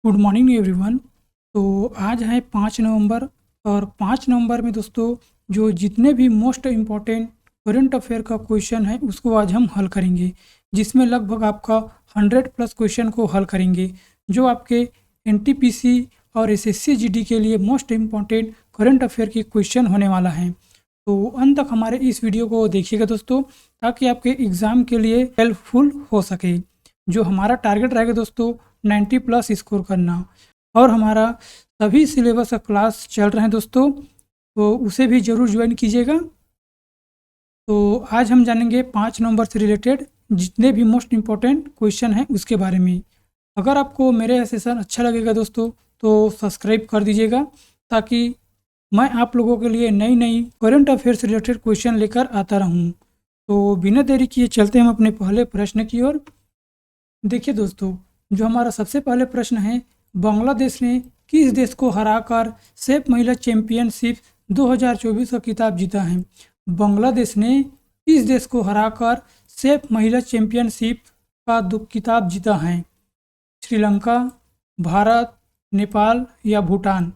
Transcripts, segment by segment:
Good morning everyone. तो आज है 5 नवंबर और 5 नवंबर में दोस्तों जो जितने भी मोस्ट इम्पॉर्टेंट करंट अफेयर का क्वेश्चन है उसको आज हम हल करेंगे, जिसमें लगभग आपका 100+ क्वेश्चन को हल करेंगे जो आपके एनटीपीसी और एसएससी जीडी के लिए मोस्ट इम्पॉर्टेंट करंट अफेयर की क्वेश्चन होने वाला है। तो अंत तक हमारे इस वीडियो को देखिएगा दोस्तों, ताकि आपके एग्ज़ाम के लिए हेल्पफुल हो सके। जो हमारा टारगेट रहेगा दोस्तों 90+ स्कोर करना, और हमारा सभी सिलेबस का क्लास चल रहे हैं दोस्तों, तो उसे भी ज़रूर ज्वाइन कीजिएगा। तो आज हम जानेंगे 5 नवंबर से रिलेटेड जितने भी मोस्ट इम्पॉर्टेंट क्वेश्चन हैं उसके बारे में। अगर आपको मेरे यह सेशन अच्छा लगेगा दोस्तों तो सब्सक्राइब कर दीजिएगा, ताकि मैं आप लोगों के लिए नई नई करंट अफेयर से रिलेटेड क्वेश्चन लेकर आता रहूं। तो बिना देरी किए चलते हैं हम अपने पहले प्रश्न की ओर। देखिए दोस्तों, जो हमारा सबसे पहले प्रश्न है, बांग्लादेश ने किस देश को हराकर सेफ महिला चैंपियनशिप 2024 का खिताब जीता है? बांग्लादेश ने किस देश को हराकर सेफ महिला चैंपियनशिप का खिताब जीता है? श्रीलंका, भारत, नेपाल या भूटान?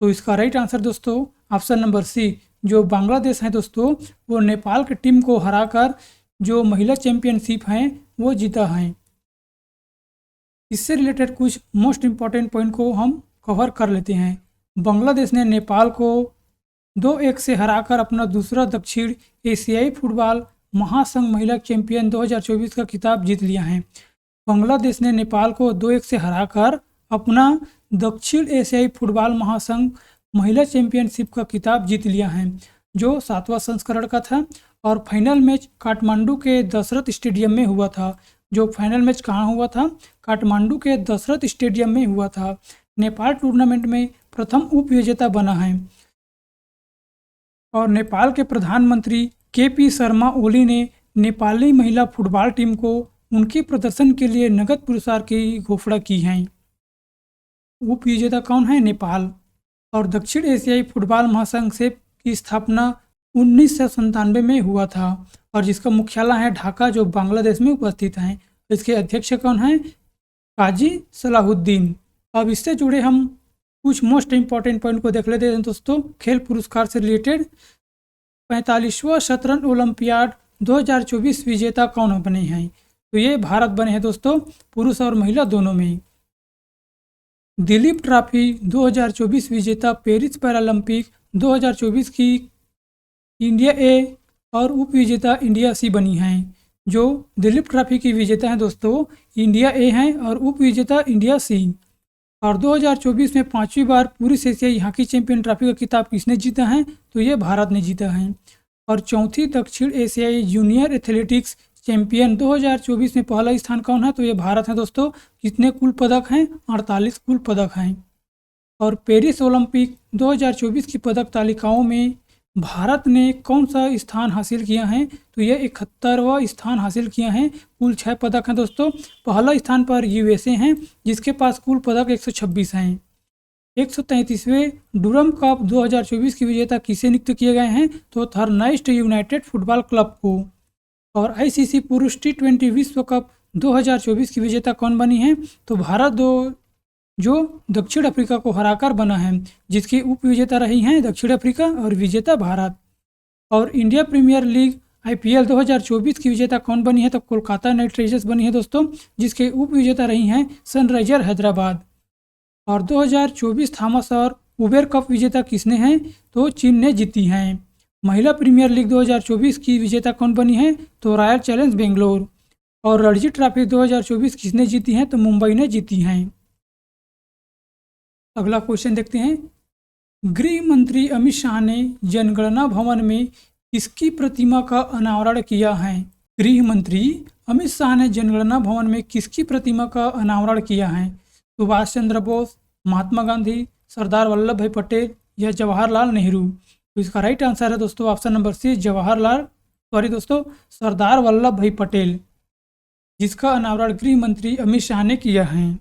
तो इसका राइट आंसर दोस्तों ऑप्शन नंबर सी, जो बांग्लादेश है दोस्तों वो नेपाल की टीम को हराकर जो महिला चैंपियनशिप हैं वो जीता है। इससे रिलेटेड कुछ मोस्ट इम्पॉर्टेंट पॉइंट को हम कवर कर लेते हैं। बांग्लादेश ने नेपाल को 2-1 से हराकर अपना दूसरा दक्षिण एशियाई फुटबॉल महासंघ महिला चैंपियन 2024 का खिताब जीत लिया है। बांग्लादेश ने नेपाल को 2-1 से हराकर अपना दक्षिण एशियाई फुटबॉल महासंघ महिला चैंपियनशिप का खिताब जीत लिया है, जो 7वां संस्करण का था। और फाइनल मैच काठमांडू के दशरथ स्टेडियम में हुआ था। जो फाइनल मैच कहाँ हुआ था? काठमांडू के दशरथ स्टेडियम में हुआ था। नेपाल टूर्नामेंट में प्रथम उप विजेता बना है। और नेपाल के प्रधानमंत्री केपी शर्मा ओली ने नेपाली महिला फुटबॉल टीम को उनके प्रदर्शन के लिए नगद पुरस्कार की घोषणा की है। उप विजेता कौन है? नेपाल। और दक्षिण एशियाई फुटबॉल महासंघ से की स्थापना 1997 में हुआ था, और जिसका मुख्यालय है ढाका, जो बांग्लादेश में उपस्थित है। इसके अध्यक्ष कौन है? काजी सलाहुद्दीन। अब इससे जुड़े हम कुछ मोस्ट इम्पॉर्टेंट पॉइंट को देख लेते हैं दोस्तों। खेल पुरस्कार से रिलेटेड 45वां शतरंज ओलंपियाड 2024 विजेता कौन बने हैं? तो ये भारत बने हैं दोस्तों, पुरुष और महिला दोनों में। दिलीप ट्रॉफी 2024 विजेता पेरिस पैरालंपिक 2024 की इंडिया ए और उप विजेता इंडिया सी बनी हैं। जो दिलीप ट्रॉफी की विजेता हैं दोस्तों इंडिया ए हैं और उप विजेता इंडिया सी। और 2024 में 5वीं बार पुरुष एशियाई हॉकी चैंपियन ट्रॉफी का खिताब किसने जीता है? तो ये भारत ने जीता है। और चौथी दक्षिण एशियाई जूनियर एथलेटिक्स चैंपियन 2024 में पहला स्थान कौन है? तो ये भारत है दोस्तों। कितने कुल पदक हैं? 48 कुल पदक हैं। और पेरिस ओलंपिक 2024 की पदक तालिकाओं में भारत ने कौन सा स्थान हासिल किया है? तो ये 71वां स्थान हासिल किया है। कुल 6 पदक हैं दोस्तों। पहला स्थान पर यूएसए हैं, जिसके पास कुल पदक 126 हैं। 133वें डूरम कप 2024 की विजेता किसे नियुक्त किए गए हैं? तो थर्नाइस्ट यूनाइटेड फुटबॉल क्लब को। और आईसीसी पुरुष T20 विश्व कप 2024 की विजेता कौन बनी है? तो भारत जो दक्षिण अफ्रीका को हराकर बना है, जिसकी उप विजेता रही हैं दक्षिण अफ्रीका और विजेता भारत। और इंडिया प्रीमियर लीग IPL 2024 की विजेता कौन बनी है? तो कोलकाता नाइट राइडर्स बनी है दोस्तों, जिसके उप विजेता रही हैं सनराइजर हैदराबाद। और 2024 थॉमस और उबेर कप विजेता किसने हैं? तो चीन ने जीती हैं। महिला प्रीमियर लीग 2024 की विजेता कौन बनी है? तो रॉयल चैलेंज बेंगलोर। और रणजी ट्रॉफी 2024 किसने जीती हैं? तो मुंबई ने जीती हैं। अगला क्वेश्चन देखते हैं। गृह मंत्री अमित शाह ने जनगणना भवन में किसकी प्रतिमा का अनावरण किया है? गृह मंत्री अमित शाह ने जनगणना भवन में किसकी प्रतिमा का अनावरण किया है? सुभाष चंद्र बोस, महात्मा गांधी, सरदार वल्लभ भाई पटेल या जवाहरलाल नेहरू? तो इसका राइट आंसर है दोस्तों ऑप्शन नंबर सी, सरदार वल्लभ भाई पटेल, जिसका अनावरण गृह मंत्री अमित शाह ने किया है।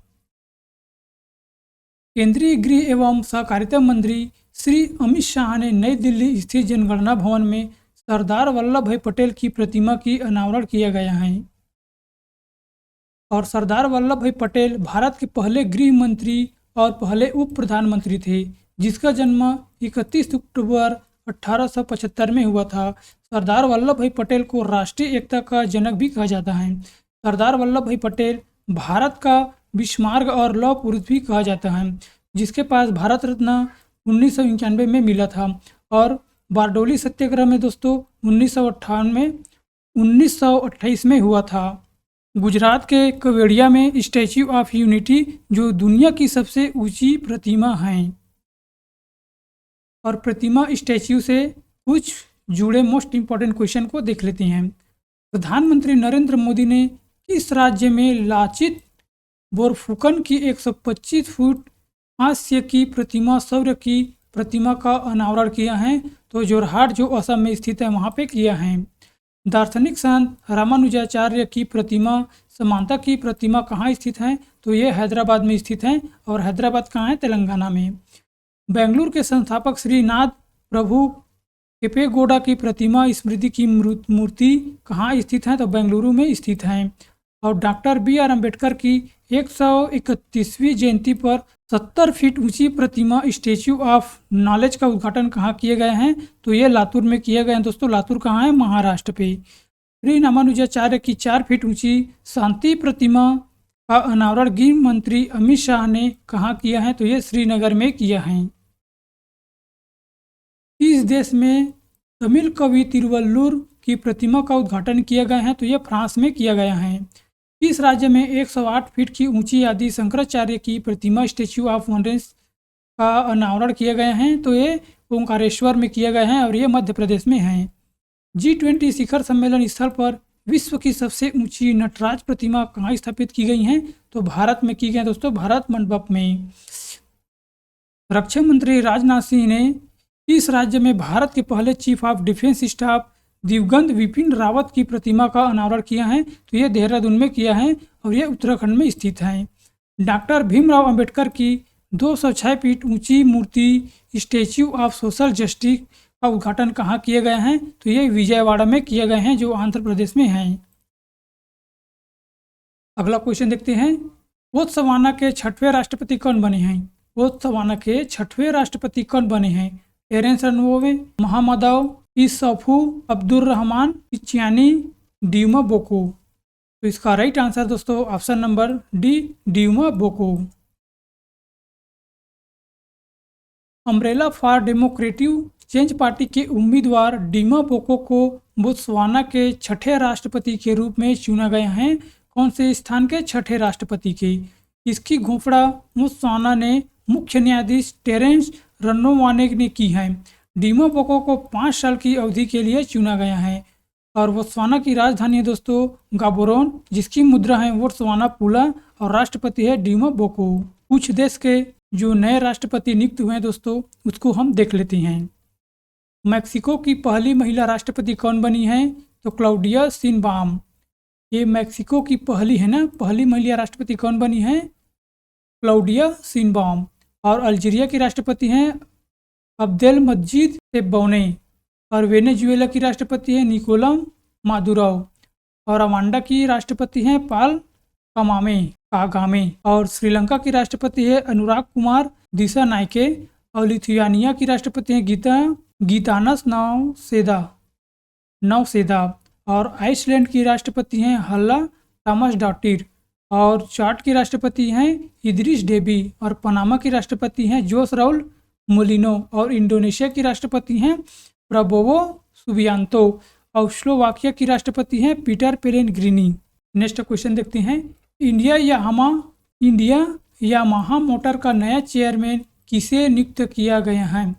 केंद्रीय गृह एवं सहकारिता मंत्री श्री अमित शाह ने नई दिल्ली स्थित जनगणना भवन में सरदार वल्लभ भाई पटेल की प्रतिमा की अनावरण किया गया है। और सरदार वल्लभ भाई पटेल भारत के पहले गृह मंत्री और पहले उप प्रधानमंत्री थे, जिसका जन्म 31 अक्टूबर 1875 में हुआ था। सरदार वल्लभ भाई पटेल को राष्ट्रीय एकता का जनक भी कहा जाता है। सरदार वल्लभ भाई पटेल भारत का बिस्मार्क और लौह पुरुष भी कहा जाता है, जिसके पास भारत रत्न 1991 में मिला था। और बारडोली सत्याग्रह में दोस्तों 1928 में हुआ था। गुजरात के केवड़िया में स्टैच्यू ऑफ यूनिटी जो दुनिया की सबसे ऊंची प्रतिमा है। और प्रतिमा स्टैच्यू से कुछ जुड़े मोस्ट इम्पॉर्टेंट क्वेश्चन को देख लेते हैं। प्रधानमंत्री नरेंद्र मोदी ने किस राज्य में लाचित बोरफुकन की 125 फुट हास्य की प्रतिमा शौर्य की प्रतिमा का अनावरण किया है? तो जोरहाट जो असम में स्थित है वहाँ पे किया है। दार्शनिक संत रामानुजाचार्य की प्रतिमा समानता की प्रतिमा कहाँ स्थित है? तो ये हैदराबाद में स्थित है। और हैदराबाद कहाँ है? तेलंगाना में। बेंगलुरु के संस्थापक श्री नाथ प्रभु केपेगौड़ा की प्रतिमा स्मृति की मूर्ति कहाँ स्थित है? तो बेंगलुरु में स्थित है। और डॉक्टर BR अम्बेडकर की 131वीं जयंती पर 70 फीट ऊंची प्रतिमा स्टैच्यू ऑफ नॉलेज का उद्घाटन कहाँ किए गए हैं? तो ये लातूर में किए गए हैं दोस्तों। लातूर कहाँ है? महाराष्ट्र पे। श्री रामानुजाचार्य की 4 फीट ऊंची शांति प्रतिमा का अनावरण गृह मंत्री अमित शाह ने कहाँ किया है? तो ये श्रीनगर में किया है। इस देश में तमिल कवि तिरुवल्लुर की प्रतिमा का उद्घाटन किया गया है? तो ये फ्रांस में किया गया है। इस राज्य में 108 फीट की ऊंची आदि शंकराचार्य की प्रतिमा स्टैच्यू ऑफ वंडर्स का अनावरण किए गए हैं? तो ये ओंकारेश्वर में किए गए हैं और ये मध्य प्रदेश में हैं। G20 शिखर सम्मेलन स्थल पर विश्व की सबसे ऊंची नटराज प्रतिमा कहाँ स्थापित की गई हैं? तो भारत में की गई दोस्तों, भारत मंडप में। रक्षा मंत्री राजनाथ सिंह ने इस राज्य में भारत के पहले चीफ ऑफ डिफेंस स्टाफ दिवंगत विपिन रावत की प्रतिमा का अनावरण किया है? तो ये देहरादून में किया है और ये उत्तराखंड में स्थित है। डॉक्टर भीमराव अंबेडकर की 206 फीट ऊंची मूर्ति स्टैच्यू ऑफ सोशल जस्टिस का उद्घाटन कहाँ किए गए हैं? तो ये विजयवाड़ा में किए गए हैं जो आंध्र प्रदेश में है। अगला क्वेश्चन देखते हैं। बोत्सवाना के 6वें राष्ट्रपति कौन बने हैं? बोत्सवाना के 6वें राष्ट्रपति कौन बने हैं? टेरेंस रनवोवे, महामदाव इसफू अब्दुल रहमान, इचियानी ड्यूमा बोको। तो इसका राइट आंसर दोस्तों option number D, Duma Boko. Umbrella for Democratic Change party के उम्मीदवार ड्यूमा बोको को बोत्सवाना के 6ठे राष्ट्रपति के रूप में चुना गया है। कौन से स्थान के 6ठे राष्ट्रपति के? इसकी घोषणा बोत्सवाना ने मुख्य न्यायाधीश टेरेंस रनोवाने ने की है। ड्यूमा बोको को 5 साल की अवधि के लिए चुना गया है। और बोत्सवाना की राजधानी है दोस्तों गाबोरोन, जिसकी मुद्रा है बोत्सवाना पुला और राष्ट्रपति है ड्यूमा बोको। कुछ देश के जो नए राष्ट्रपति नियुक्त हुए हैं दोस्तों उसको हम देख लेते हैं। मैक्सिको की पहली महिला राष्ट्रपति कौन बनी है? तो क्लाउडिया शिनबाम। ये मैक्सिको की पहली है ना, पहली महिला राष्ट्रपति कौन बनी है? Claudia Sheinbaum. और अल्जीरिया की राष्ट्रपति हैं अब्देल मजीद तेब्बौने। और वेनेजुएला की राष्ट्रपति है निकोला मादुरो। और रवांडा की राष्ट्रपति हैं पाल कागामे। और श्रीलंका की राष्ट्रपति है अनुराग कुमार दिशा नायके। और लिथुआनिया की राष्ट्रपति हैं गीतानस नौसेदा। और आइसलैंड की राष्ट्रपति हैं हल्ला थॉमस डॉटिर। और चार्ट की राष्ट्रपति हैं इद्रिस डेबी। और पनामा की राष्ट्रपति हैं जोस राउल मोलिनो। और इंडोनेशिया की राष्ट्रपति हैं प्रबोवो सुबियांतो। और स्लोवाकिया की राष्ट्रपति हैं पीटर पेलेग्रिनी। नेक्स्ट क्वेश्चन देखते हैं। इंडिया यामाहा मोटर का नया चेयरमैन किसे नियुक्त किया गया है?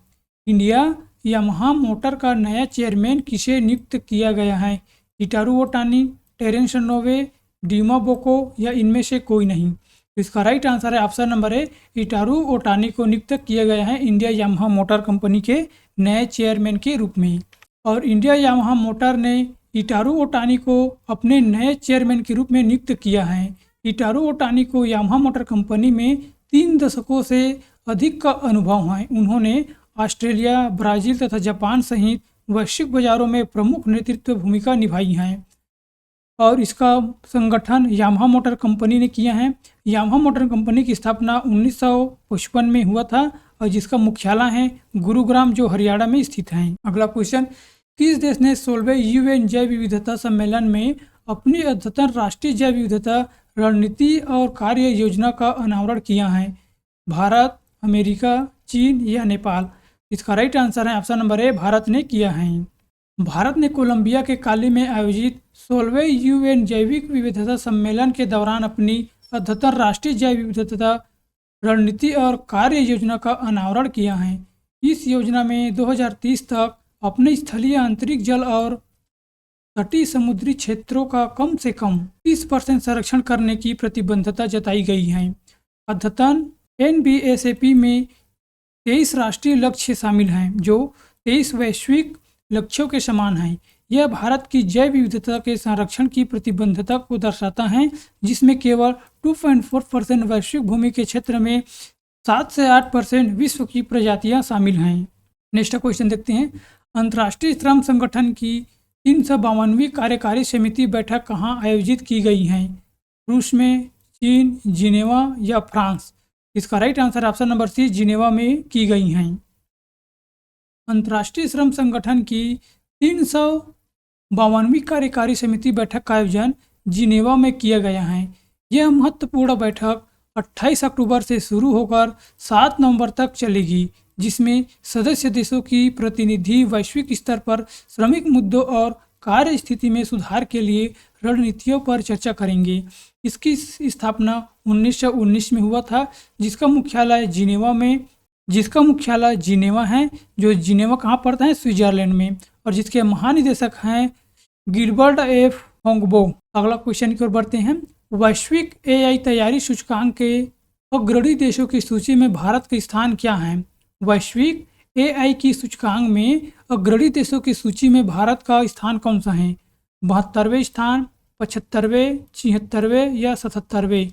इंडिया यामाहा मोटर का नया चेयरमैन किसे नियुक्त किया गया है? हिटारू ओटानी, टेरेंस रनोवे, ड्यूमा बोको या इनमें से कोई नहीं? तो इसका राइट आंसर है ऑप्शन नंबर ए, हिटारू ओटानी को नियुक्त किया गया है इंडिया यामाहा मोटर कंपनी के नए चेयरमैन के रूप में। और इंडिया यामाहा मोटर ने हिटारू ओटानी को अपने नए चेयरमैन के रूप में नियुक्त किया है। हिटारू ओटानी को यामाहा मोटर कंपनी में 3 दशकों से अधिक का अनुभव है। उन्होंने ऑस्ट्रेलिया, ब्राज़ील तथा जापान सहित वैश्विक बाजारों में प्रमुख नेतृत्व भूमिका निभाई है। और इसका संगठन यामाहा मोटर कंपनी ने किया है। यामाहा मोटर कंपनी की स्थापना 1955 में हुआ था और जिसका मुख्यालय है गुरुग्राम, जो हरियाणा में स्थित है। अगला क्वेश्चन, किस देश ने 16वें यूएन जैव विविधता सम्मेलन में अपनी अद्यतन राष्ट्रीय जैव विविधता रणनीति और कार्य योजना का अनावरण किया है? भारत, अमेरिका, चीन या नेपाल? इसका राइट आंसर है ऑप्शन नंबर ए, भारत ने किया है। भारत ने कोलंबिया के काली में आयोजित 16वें यूएन जैविक विविधता सम्मेलन के दौरान अपनी अद्यतन राष्ट्रीय जैव विविधता रणनीति और कार्य योजना का अनावरण किया है। इस योजना में 2030 तक अपने स्थलीय आंतरिक जल और तटीय समुद्री क्षेत्रों का कम से कम 30% संरक्षण करने की प्रतिबद्धता जताई गई है। अद्यतन NBSAP में 23 राष्ट्रीय लक्ष्य शामिल हैं, जो 23 वैश्विक लक्ष्यों के समान हैं। यह भारत की जैव विविधता के संरक्षण की प्रतिबद्धता को दर्शाता है, जिसमें केवल 2.4% वैश्विक भूमि के क्षेत्र में 7 से 8% विश्व की प्रजातियां शामिल हैं। नेक्स्ट क्वेश्चन देखते हैं, अंतर्राष्ट्रीय श्रम संगठन की 352वीं कार्यकारी समिति बैठक कहाँ आयोजित की गई है? रूस में, चीन, जिनेवा या फ्रांस? इसका right answer option number C, Geneva में की गई हैं। अंतर्राष्ट्रीय श्रम संगठन की 352वीं कार्यकारी समिति बैठक का आयोजन जिनेवा में किया गया है। यह महत्वपूर्ण बैठक 28 अक्टूबर से शुरू होकर 7 नवंबर तक चलेगी, जिसमें सदस्य देशों की प्रतिनिधि वैश्विक स्तर पर श्रमिक मुद्दों और कार्य स्थिति में सुधार के लिए रणनीतियों पर चर्चा करेंगे। इसकी स्थापना 1919 में हुआ था, जिसका मुख्यालय जिनेवा है, जो जिनेवा कहाँ पड़ता है? स्विट्जरलैंड में, और जिसके महानिदेशक हैं गिलबर्ट एफ होंगबो। अगला क्वेश्चन की ओर बढ़ते हैं, वैश्विक AI तैयारी सूचकांक के अग्रणी देशों की सूची में भारत का स्थान क्या है? वैश्विक AI की सूचकांक में अग्रणी देशों की सूची में भारत का स्थान कौन सा है? 72वें स्थान, 75वें, 76वें या 77वें?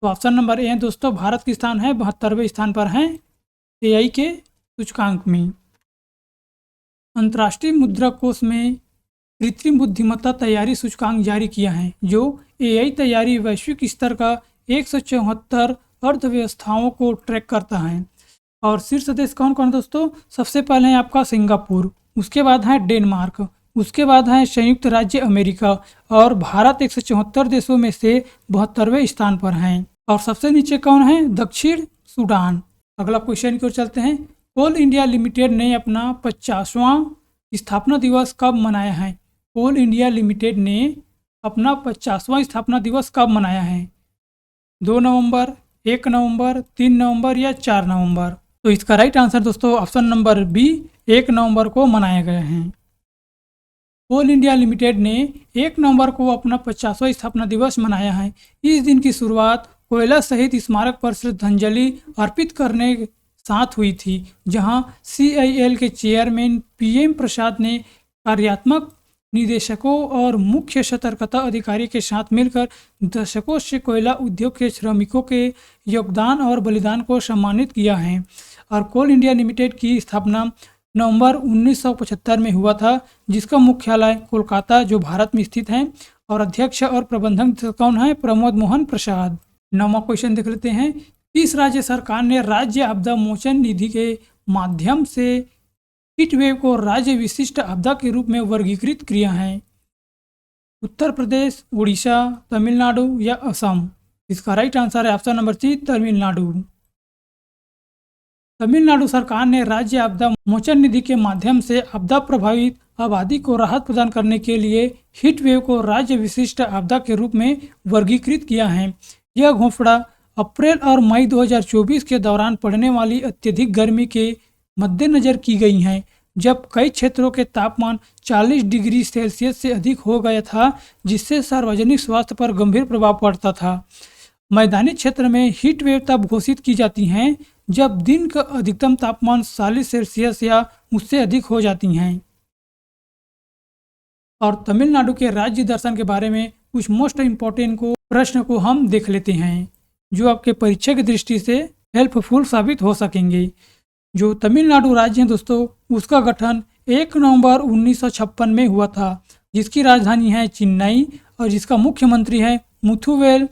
तो ऑप्शन नंबर ए है दोस्तों, भारत का स्थान है 72वें स्थान पर है AI के सूचकांक में। अंतर्राष्ट्रीय मुद्रा कोष में कृत्रिम बुद्धिमत्ता तैयारी सूचकांक जारी किया है, जो AI तैयारी वैश्विक स्तर का 174 अर्थव्यवस्थाओं को ट्रैक करता है। और शीर्ष देश कौन कौन दोस्तों? सबसे पहले है आपका सिंगापुर, उसके बाद है डेनमार्क, उसके बाद है संयुक्त राज्य अमेरिका, और भारत 174 देशों में से 72वें स्थान पर हैं। और सबसे नीचे कौन है? दक्षिण सूडान। अगला क्वेश्चन की ओर चलते हैं, कोल इंडिया लिमिटेड ने अपना 50वां स्थापना दिवस कब मनाया है? कोल इंडिया लिमिटेड ने अपना 50वां स्थापना दिवस कब मनाया है? 2 नवंबर, 1 नवंबर, 3 नवंबर या 4 नवंबर? तो इसका राइट आंसर दोस्तों ऑप्शन नंबर बी, 1 नवंबर को मनाया गया है। कोल इंडिया लिमिटेड ने 1 नवंबर को अपना 50वां स्थापना दिवस मनाया है। इस दिन की शुरुआत कोयला शहीद स्मारक पर श्रद्धांजलि अर्पित करने के साथ हुई थी, जहां CIL के चेयरमैन PM प्रसाद ने कार्यात्मक निदेशकों और मुख्य सतर्कता अधिकारी के साथ मिलकर दशकों से कोयला उद्योग के श्रमिकों के योगदान और बलिदान को सम्मानित किया है। और कोल इंडिया लिमिटेड की स्थापना नवंबर 1975 में हुआ था, जिसका मुख्यालय कोलकाता, जो भारत में स्थित है, और अध्यक्ष और प्रबंधक कौन है? प्रमोद मोहन प्रसाद। 9वां क्वेश्चन देख लेते हैं, किस राज्य सरकार ने राज्य आपदा मोचन निधि के माध्यम से हीट वेव को राज्य विशिष्ट आपदा के रूप में वर्गीकृत किया है? उत्तर प्रदेश, उड़ीसा, तमिलनाडु या असम? इसका राइट आंसर है option number C, Tamil Nadu. Tamil Nadu सरकार ने राज्य आपदा मोचन निधि के माध्यम से आपदा प्रभावित आबादी को राहत प्रदान करने के लिए हीट वेव को राज्य विशिष्ट आपदा के रूप में वर्गीकृत किया है। यह घोषणा अप्रैल और मई 2024 के दौरान पड़ने वाली अत्यधिक गर्मी के मद्देनजर की गई हैं, जब कई क्षेत्रों के तापमान 40 डिग्री सेल्सियस से अधिक हो गया था, जिससे सार्वजनिक स्वास्थ्य पर गंभीर प्रभाव पड़ता था। मैदानी क्षेत्र में हीट वेव तब घोषित की जाती हैं जब दिन का अधिकतम तापमान 40 सेल्सियस या उससे अधिक हो जाती हैं। और तमिलनाडु के राज्य दर्शन के बारे में कुछ मोस्ट इम्पोर्टेंट प्रश्न को हम देख लेते हैं, जो आपके परीक्षा की दृष्टि से हेल्पफुल साबित हो सकेंगे। जो तमिलनाडु राज्य है दोस्तों, उसका गठन 1 नवंबर 1956 में हुआ था, जिसकी राजधानी है चेन्नई, और जिसका मुख्यमंत्री है मुथुवेल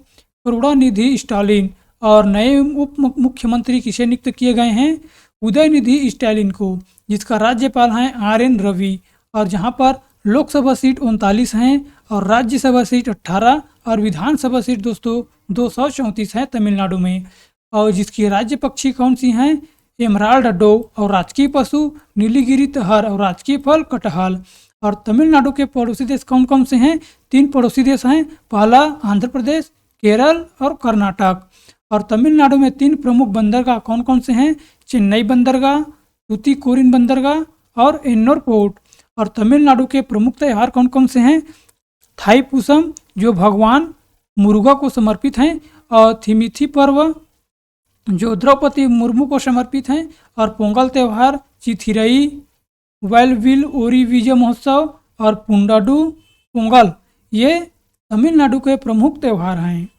करुणानिधि स्टालिन। और नए उप मुख्यमंत्री किसे नियुक्त किए गए हैं? उदयनिधि स्टालिन को, जिसका राज्यपाल हैं RN रवि। और जहां पर लोकसभा सीट 39 हैं और राज्यसभा सीट 18 और विधानसभा सीट दोस्तों 234 है तमिलनाडु में। और जिसकी राज्य पक्षी कौन सी हैं? Emerald dove. और राजकीय पशु नीलगिरी तहर और राजकीय फल कटहल। और तमिलनाडु के पड़ोसी देश कौन कौन से हैं? 3 पड़ोसी देश हैं। पहला आंध्र प्रदेश, केरल और कर्नाटक। और तमिलनाडु में 3 प्रमुख बंदरगाह कौन कौन से हैं? चेन्नई बंदरगाह, तूतीकोरिन बंदरगाह और एन्नोर पोर्ट। और तमिलनाडु के प्रमुख त्यौहार कौन कौन से हैं? थाईपुसम जो भगवान मुरुगा को समर्पित हैं, और थिमिथि पर्व जो द्रौपदी मुर्मू को समर्पित हैं, और पोंगल त्यौहार, चिथिरई, वेलविल ओरी विजय महोत्सव और पुंडाडू पोंगल, ये तमिलनाडु के प्रमुख त्यौहार हैं।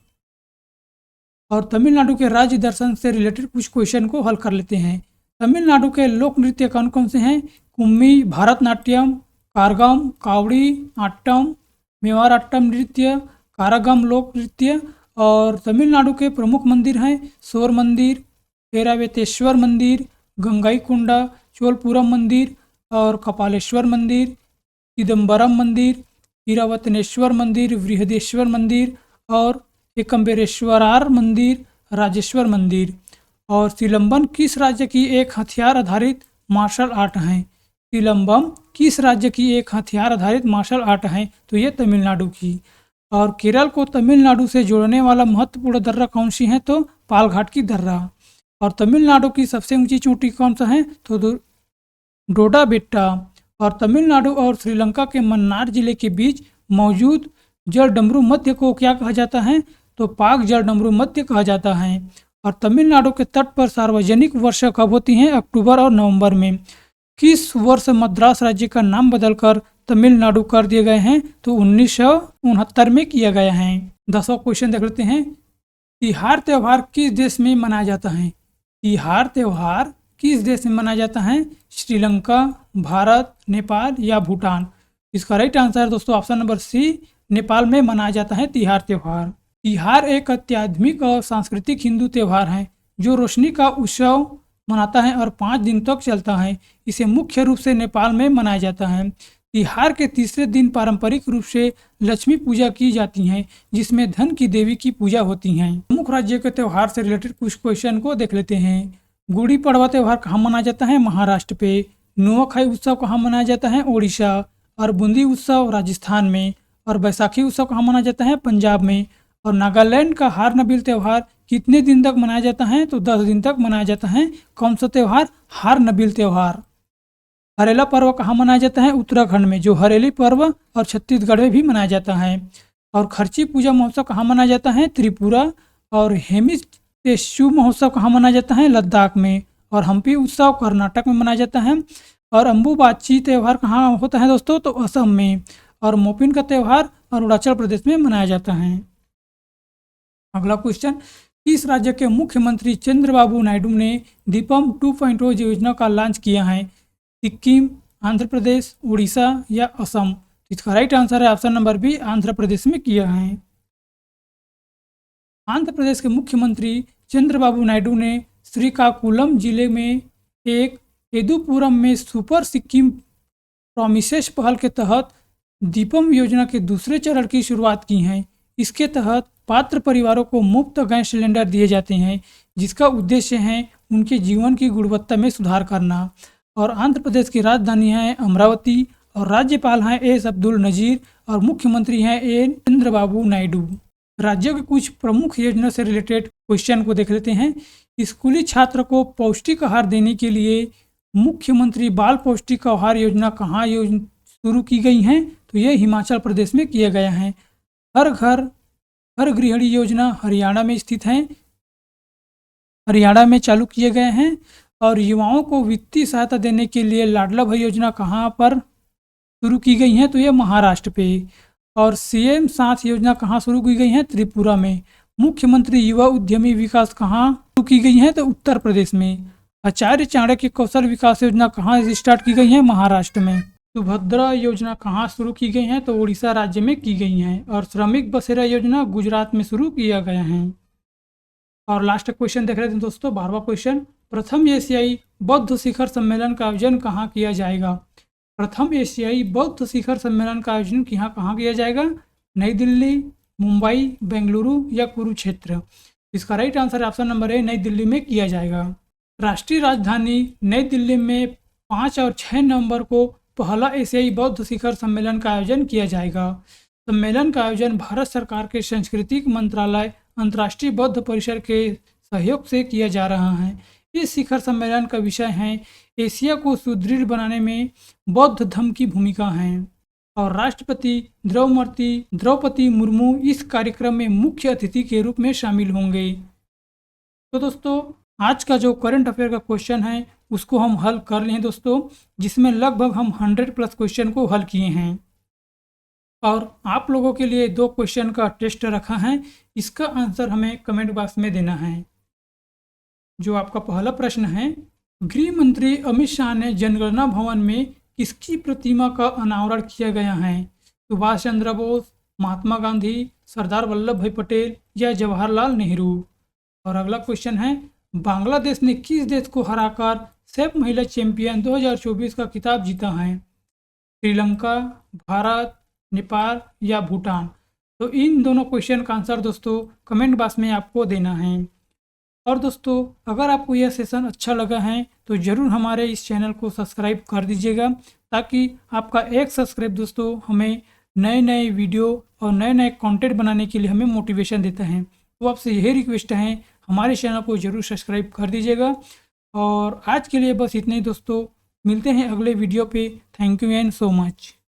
और तमिलनाडु के राज्य दर्शन से रिलेटेड कुछ क्वेश्चन को हल कर लेते हैं। तमिलनाडु के लोक नृत्य कौन कौन से हैं? कुम्मी, भारतनाट्यम, कारगम, कावड़ी आट्टम, मेवाराट्टम नृत्य, कारगम लोक नृत्य। और तमिलनाडु के प्रमुख मंदिर हैं शोर मंदिर, ऐरावतेश्वर मंदिर, गंगाईकोंडा, चोलपुरम मंदिर और कपालेश्वर मंदिर, चिदम्बरम मंदिर, इरावतनेश्वर मंदिर, बृहदेश्वर मंदिर और एकम्बरेश्वरार मंदिर, राजेश्वर मंदिर। और सिलंबम किस राज्य की एक हथियार आधारित मार्शल आर्ट है? सिलंबम किस राज्य की एक हथियार आधारित मार्शल आर्ट है? तो ये तमिलनाडु की। और केरल को तमिलनाडु से जोड़ने वाला महत्वपूर्ण दर्रा कौन सी है? तो पालघाट की दर्रा। और तमिलनाडु की सबसे ऊंची चोटी कौन सा है? तो डोडा बेट्टा। और तमिलनाडु और श्रीलंका के मन्नार जिले के बीच मौजूद जलडमरू मध्य को क्या कहा जाता है? तो पाक जलडमरू मध्य कहा जाता है। और तमिलनाडु के तट पर सार्वजनिक वर्षा कब होती हैं? अक्टूबर और नवंबर में। किस वर्ष मद्रास राज्य का नाम बदलकर तमिलनाडु कर दिए गए हैं? तो 1969 में किया गया है। 10वां क्वेश्चन देख लेते हैं। तिहार त्यौहार किस देश में मनाया जाता है? तिहार त्यौहार किस देश में मनाया जाता है? श्रीलंका, भारत, नेपाल या भूटान। इसका राइट आंसर है दोस्तों ऑप्शन नंबर सी, नेपाल में मनाया जाता है तिहार त्यौहार। तिहार एक अत्याधुनिक और सांस्कृतिक हिंदू त्यौहार है जो रोशनी का उत्सव मनाता है और 5 दिन तक चलता है। इसे मुख्य रूप से नेपाल में मनाया जाता है। तिहार के तीसरे दिन पारंपरिक रूप से लक्ष्मी पूजा की जाती है, जिसमें धन की देवी की पूजा होती है। प्रमुख राज्य के त्यौहार से रिलेटेड कुछ क्वेश्चन को देख लेते हैं। गुड़ी पड़वा त्यौहार कहाँ मनाया जाता है? महाराष्ट्र पे। नुआखाई उत्सव कहाँ मनाया जाता है? ओडिशा। और बूंदी उत्सव राजस्थान में। और बैसाखी उत्सव कहाँ मनाया जाता है? पंजाब में। और नागालैंड का हारनबिल त्यौहार कितने दिन तक मनाया जाता है? तो 10 दिन तक मनाया जाता है। कौन सा त्यौहार? हारनबिल त्यौहार। हरेला पर्व कहाँ मनाया जाता है? उत्तराखंड में, जो हरेली पर्व और छत्तीसगढ़ में भी मनाया जाता है। और खर्ची पूजा महोत्सव कहाँ मनाया जाता है? त्रिपुरा। और हेमिस टेस्यू महोत्सव कहाँ मनाया जाता है? लद्दाख में। और हम्पी उत्सव कर्नाटक में मनाया जाता है। और अम्बुबाची त्यौहार कहाँ होता है दोस्तों? तो असम में। और मोपिन का त्यौहार अरुणाचल प्रदेश में मनाया जाता है। अगला क्वेश्चन, किस राज्य के मुख्यमंत्री चंद्रबाबू नायडू ने दीपम 2.0 योजना का लॉन्च किया है? सिक्किम, आंध्र प्रदेश, उड़ीसा या असम। इसका राइट आंसर है option number B, Andhra Pradesh में किया है। आंध्र प्रदेश के मुख्यमंत्री चंद्रबाबू नायडू ने श्रीकाकुलम जिले में एक येदुपुरम में सुपर सिक्किम प्रॉमिसेस पहल के तहत दीपम योजना के दूसरे चरण की शुरुआत की है। इसके तहत पात्र परिवारों को मुफ्त गैस सिलेंडर दिए जाते हैं, जिसका उद्देश्य है उनके जीवन की गुणवत्ता में सुधार करना। और आंध्र प्रदेश की राजधानी है अमरावती। और राज्यपाल हैं एस अब्दुल नजीर और मुख्यमंत्री हैं एन चंद्रबाबू नायडू। राज्यों के कुछ प्रमुख योजना से रिलेटेड क्वेश्चन को देख लेते हैं। स्कूली छात्र को पौष्टिक आहार देने के लिए मुख्यमंत्री बाल पौष्टिक आहार योजना कहाँ शुरू की गई है? तो ये हिमाचल प्रदेश में किया गया है। हर घर हर गृहिणी योजना हरियाणा में स्थित है, हरियाणा में चालू किए गए हैं। और युवाओं को वित्तीय सहायता देने के लिए लाडला भाई योजना कहाँ पर शुरू की गई है? तो ये महाराष्ट्र पे। और सीएम साथ योजना कहाँ शुरू की गई है? त्रिपुरा में। मुख्यमंत्री युवा उद्यमी विकास कहाँ शुरू की गई है? तो उत्तर प्रदेश में। आचार्य चाणक्य कौशल विकास योजना कहाँ स्टार्ट की गई है? महाराष्ट्र में। सुभद्रा योजना कहाँ शुरू की गई है? तो उड़ीसा राज्य में की गई हैं। और श्रमिक बसेरा योजना गुजरात में शुरू किया गया है। और लास्ट क्वेश्चन देख रहे थे दोस्तों, 12वां क्वेश्चन, प्रथम एशियाई बौद्ध शिखर सम्मेलन का आयोजन कहाँ किया जाएगा? प्रथम एशियाई बौद्ध शिखर सम्मेलन का आयोजन कहाँ किया जाएगा? नई दिल्ली, मुंबई, बेंगलुरु या कुरुक्षेत्र? इसका right answer option number A, नई दिल्ली में किया जाएगा। राष्ट्रीय राजधानी नई दिल्ली में 5 और 6 नवंबर को पहला एशियाई बौद्ध शिखर सम्मेलन का आयोजन किया जाएगा। सम्मेलन का आयोजन भारत सरकार के सांस्कृतिक मंत्रालय अंतर्राष्ट्रीय बौद्ध परिषद के सहयोग से किया जा रहा है। इस शिखर सम्मेलन का विषय है एशिया को सुदृढ़ बनाने में बौद्ध धर्म की भूमिका है। और राष्ट्रपति द्रौपदी मुर्मू इस कार्यक्रम में मुख्य अतिथि के रूप में शामिल होंगे। तो दोस्तों, आज का जो करंट अफेयर का क्वेश्चन है उसको हम हल कर लिए हैं दोस्तों, जिसमें लगभग हम 100+ क्वेश्चन को हल किए हैं। और आप लोगों के लिए 2 क्वेश्चन का टेस्ट रखा है, इसका आंसर हमें कमेंट बॉक्स में देना है। जो आपका पहला प्रश्न है, गृह मंत्री अमित शाह ने जनगणना भवन में किसकी प्रतिमा का अनावरण किया गया है? सुभाष चंद्र बोस, महात्मा गांधी, सरदार वल्लभ भाई पटेल या जवाहरलाल नेहरू? और अगला क्वेश्चन है, बांग्लादेश ने किस देश को हराकर सेफ महिला चैंपियन 2024 का खिताब जीता है? श्रीलंका, भारत, नेपाल या भूटान? तो इन दोनों क्वेश्चन का आंसर दोस्तों कमेंट बॉक्स में आपको देना है। और दोस्तों, अगर आपको यह सेशन अच्छा लगा है तो ज़रूर हमारे इस चैनल को सब्सक्राइब कर दीजिएगा, ताकि आपका एक सब्सक्राइब दोस्तों हमें नए नए वीडियो और नए नए कंटेंट बनाने के लिए हमें मोटिवेशन देता है। तो आपसे यही रिक्वेस्ट है, हमारे चैनल को ज़रूर सब्सक्राइब कर दीजिएगा। और आज के लिए बस इतना ही दोस्तों, मिलते हैं अगले वीडियो पे। Thank you and so much.